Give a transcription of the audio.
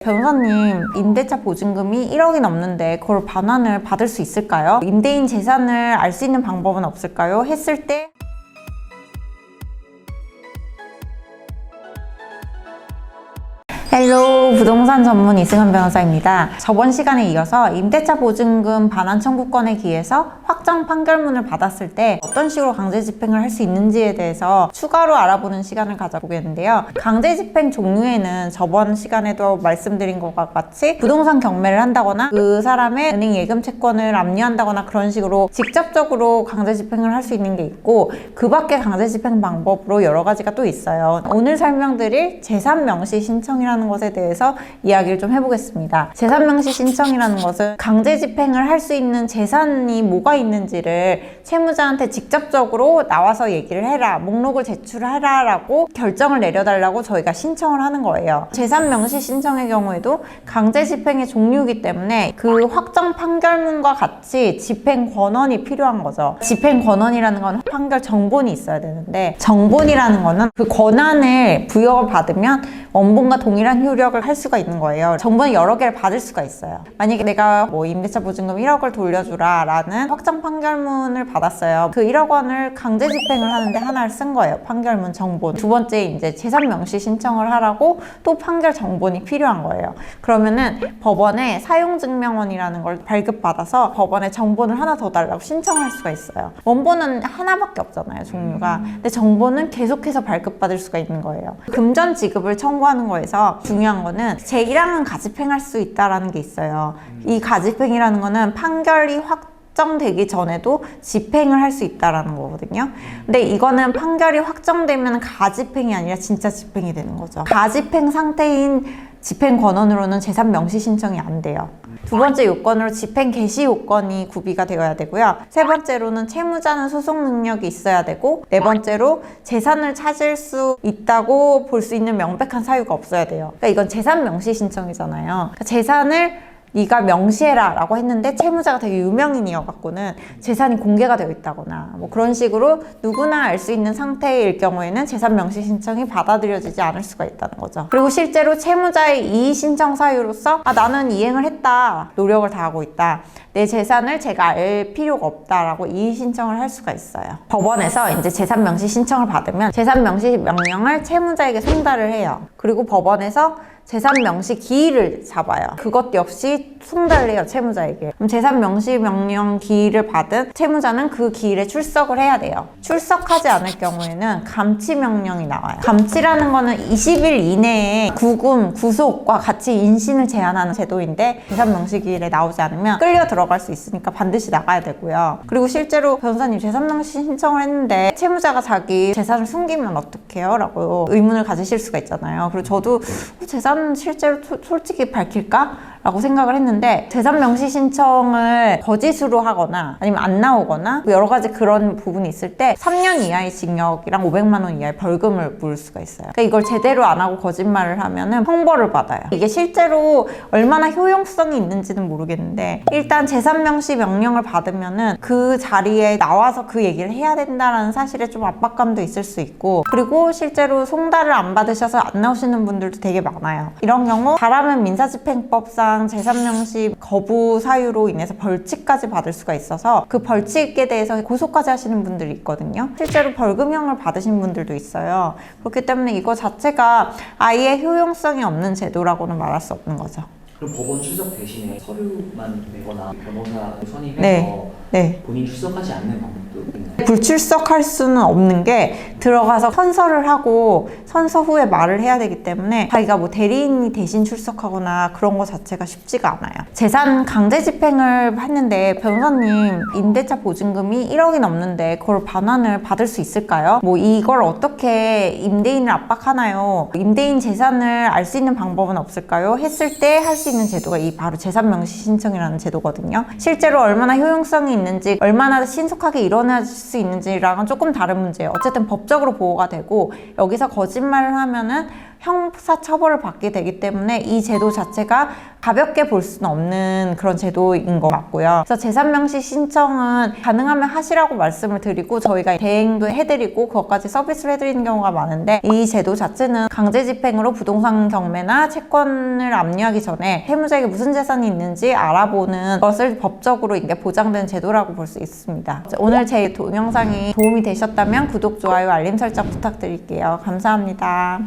변호사님, 임대차 보증금이 1억이 넘는데 그걸 반환을 받을 수 있을까요? 임대인 재산을 알 수 있는 방법은 없을까요? 했을 때 헬로, 부동산 전문 이승현 변호사입니다. 저번 시간에 이어서 임대차 보증금 반환 청구권에 기해서 확정 판결문을 받았을 때 어떤 식으로 강제 집행을 할 수 있는지에 대해서 추가로 알아보는 시간을 가져보겠는데요. 강제 집행 종류에는 저번 시간에도 말씀드린 것과 같이 부동산 경매를 한다거나 그 사람의 은행 예금 채권을 압류한다거나 그런 식으로 직접적으로 강제 집행을 할 수 있는 게 있고, 그 밖에 강제 집행 방법으로 여러 가지가 또 있어요. 오늘 설명드릴 재산 명시 신청이라는 것에 대해서 이야기를 좀 해보겠습니다. 재산 명시 신청이라는 것은 강제 집행을 할 수 있는 재산이 뭐가 있는지를 채무자한테 직접적으로 나와서 얘기를 해라, 목록을 제출해라 라고 결정을 내려달라고 저희가 신청을 하는 거예요. 재산 명시 신청의 경우에도 강제 집행의 종류이기 때문에 그 확정 판결문과 같이 집행 권한이 필요한 거죠. 집행 권한이라는 건 판결 정본이 있어야 되는데, 정본이라는 거는 그 권한을 부여를 받으면 원본과 동일한 효력을 할 수가 있는 거예요. 정보는 여러 개를 받을 수가 있어요. 만약에 내가 임대차 보증금 1억을 돌려주라 라는 확정 판결문을 받았어요. 그 1억 원을 강제 집행을 하는데 하나를 쓴 거예요. 판결문 정본. 두 번째 이제 재산 명시 신청을 하라고 또 판결 정본이 필요한 거예요. 그러면은 법원에 사용증명원이라는 걸 발급받아서 법원에 정본을 하나 더 달라고 신청을 할 수가 있어요. 원본은 하나밖에 없잖아요, 종류가. 근데 정본은 계속해서 발급받을 수가 있는 거예요. 금전 지급을 청구하는 거에서 중요한 거는 제1항은 가집행할 수 있다라는 게 있어요. 이 가집행이라는 거는 판결이 확정되기 전에도 집행을 할 수 있다라는 거거든요. 근데 이거는 판결이 확정되면 가집행이 아니라 진짜 집행이 되는 거죠. 가집행 상태인 집행 권한으로는 재산 명시 신청이 안 돼요. 두 번째 요건으로 집행 개시 요건이 구비가 되어야 되고요. 세 번째로는 채무자는 소송 능력이 있어야 되고, 네 번째로 재산을 찾을 수 있다고 볼 수 있는 명백한 사유가 없어야 돼요. 그러니까 이건 재산 명시 신청이잖아요. 그러니까 재산을 네가 명시해라 라고 했는데 채무자가 되게 유명인이어 갖고는 재산이 공개가 되어 있다거나 뭐 그런 식으로 누구나 알 수 있는 상태일 경우에는 재산 명시 신청이 받아들여지지 않을 수가 있다는 거죠. 그리고 실제로 채무자의 이의 신청 사유로서 나는 이행을 했다, 노력을 다하고 있다, 내 재산을 제가 알 필요가 없다라고 이의 신청을 할 수가 있어요. 법원에서 이제 재산 명시 신청을 받으면 재산 명시 명령을 채무자에게 송달을 해요. 그리고 법원에서 재산 명시 기일을 잡아요. 그것 역시 송달을 해요, 채무자에게. 그럼 재산 명시 명령 기일을 받은 채무자는 그 기일에 출석을 해야 돼요. 출석하지 않을 경우에는 감치 명령이 나와요. 감치라는 거는 20일 이내에 구금, 구속과 같이 인신을 제한하는 제도인데, 재산 명시 기일에 나오지 않으면 끌려 들어갈 수 있으니까 반드시 나가야 되고요. 그리고 실제로 변호사님, 재산 명시 신청을 했는데 채무자가 자기 재산을 숨기면 어떡해요? 라고 의문을 가지실 수가 있잖아요. 그리고 저도 재산 실제로 솔직히 밝힐까? 라고 생각을 했는데, 재산 명시 신청을 거짓으로 하거나 아니면 안 나오거나 여러 가지 그런 부분이 있을 때 3년 이하의 징역이랑 500만 원 이하의 벌금을 물을 수가 있어요. 그러니까 이걸 제대로 안 하고 거짓말을 하면은 형벌을 받아요. 이게 실제로 얼마나 효용성이 있는지는 모르겠는데, 일단 재산 명시 명령을 받으면은 그 자리에 나와서 그 얘기를 해야 된다라는 사실에 좀 압박감도 있을 수 있고, 그리고 실제로 송달을 안 받으셔서 안 나오시는 분들도 되게 많아요. 이런 경우 잘하면 민사집행법상 재산 명시 거부 사유로 인해서 벌칙까지 받을 수가 있어서 그 벌칙에 대해서 고소까지 하시는 분들이 있거든요. 실제로 벌금형을 받으신 분들도 있어요. 그렇기 때문에 이거 자체가 아예 효용성이 없는 제도라고는 말할 수 없는 거죠. 그럼 법원 출석 대신에 서류만 내거나 변호사 선임해서 본인 출석하지 않는 방법도 있나요? 불출석할 수는 없는 게, 들어가서 선서를 하고 선서 후에 말을 해야 되기 때문에 자기가 뭐 대리인이 대신 출석하거나 그런 거 자체가 쉽지가 않아요. 재산 강제 집행을 했는데 변호사님, 임대차 보증금이 1억이 넘는데 그걸 반환을 받을 수 있을까요? 이걸 어떻게 임대인을 압박하나요? 임대인 재산을 알 수 있는 방법은 없을까요? 했을 때 할 수 있는 제도가 이 바로 재산 명시 신청이라는 제도거든요. 실제로 얼마나 효용성이 있는지, 얼마나 신속하게 일어날 수 있는지랑은 조금 다른 문제예요. 어쨌든 법적으로 보호가 되고, 여기서 거짓말을 하면은 형사 처벌을 받게 되기 때문에 이 제도 자체가 가볍게 볼 수는 없는 그런 제도인 것 같고요. 그래서 재산 명시 신청은 가능하면 하시라고 말씀을 드리고 저희가 대행도 해드리고 그것까지 서비스를 해드리는 경우가 많은데, 이 제도 자체는 강제 집행으로 부동산 경매나 채권을 압류하기 전에 세무자에게 무슨 재산이 있는지 알아보는 것을 법적으로 이게 보장된 제도라고 볼 수 있습니다. 오늘 제 동영상이 도움이 되셨다면 구독, 좋아요, 알림 설정 부탁드릴게요. 감사합니다.